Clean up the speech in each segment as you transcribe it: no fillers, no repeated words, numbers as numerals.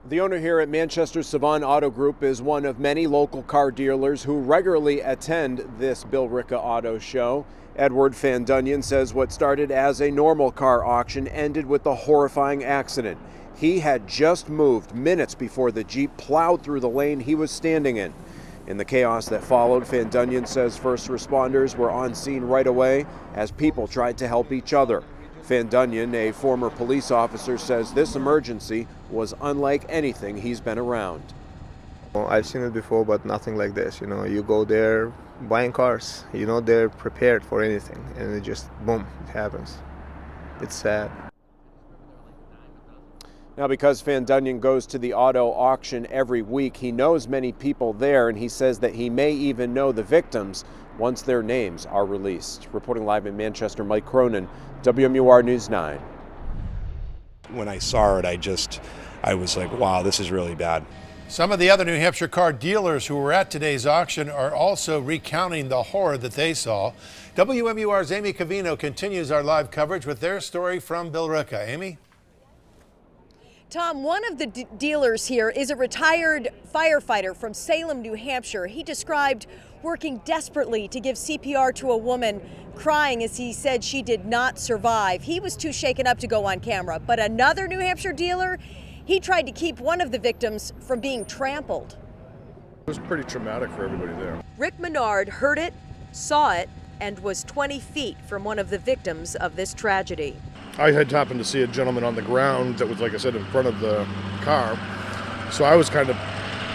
The owner here at Manchester Savant Auto Group is one of many local car dealers who regularly attend this Billerica Auto Show. Edward Fandunian says what started as a normal car auction ended with a horrifying accident. He had just moved minutes before the Jeep plowed through the lane he was standing in. In the chaos that followed, Fandunian says first responders were on scene right away as people tried to help each other. Fandunian, a former police officer, says this emergency was unlike anything he's been around. I've seen it before, but nothing like this. You go there buying cars, they're prepared for anything, and it just, boom, it happens. It's sad. Now, because Fandunian goes to the auto auction every week, he knows many people there, and he says that he may even know the victims once their names are released. Reporting live in Manchester, Mike Cronin, WMUR News 9. When I saw it, I was like, wow, this is really bad. Some of the other New Hampshire car dealers who were at today's auction are also recounting the horror that they saw. WMUR's Amy Cavino continues our live coverage with their story from Billerica. Amy? Tom, one of the dealers here is a retired firefighter from Salem, New Hampshire. He described working desperately to give CPR to a woman crying as he said she did not survive. He was too shaken up to go on camera, but another New Hampshire dealer, he tried to keep one of the victims from being trampled. It was pretty traumatic for everybody there. Rick Menard heard it, saw it, and was 20 feet from one of the victims of this tragedy. I had happened to see a gentleman on the ground that was, like I said, in front of the car. So I was kind of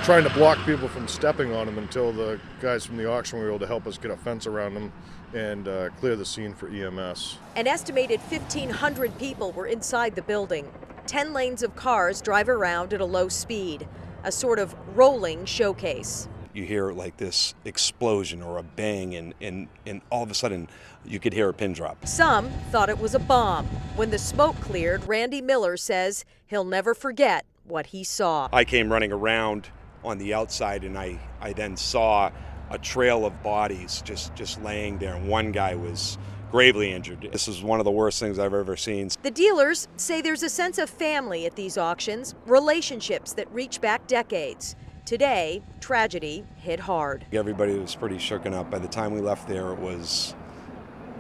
trying to block people from stepping on him until the guys from the auction were able to help us get a fence around him and clear the scene for EMS. An estimated 1,500 people were inside the building. 10 lanes of cars drive around at a low speed, a sort of rolling showcase. You hear like this explosion or a bang, and all of a sudden you could hear a pin drop. Some thought it was a bomb. When the smoke cleared, Randy Miller says he'll never forget what he saw. I came running around on the outside, and I then saw a trail of bodies just laying there, and one guy was gravely injured. This is one of the worst things I've ever seen. The dealers say there's a sense of family at these auctions, relationships that reach back decades. Today, tragedy hit hard. Everybody was pretty shooken up. By the time we left there,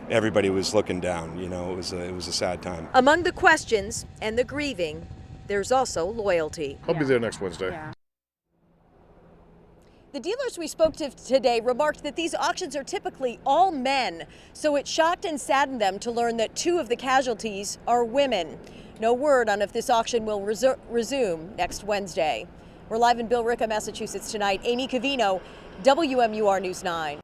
everybody was looking down. It was a sad time. Among the questions and the grieving, there's also loyalty. I'll be there next Wednesday. Yeah. The dealers we spoke to today remarked that these auctions are typically all men, so it shocked and saddened them to learn that 2 of the casualties are women. No word on if this auction will resume next Wednesday. We're live in Billerica, Massachusetts tonight. Amy Cavino, WMUR News 9.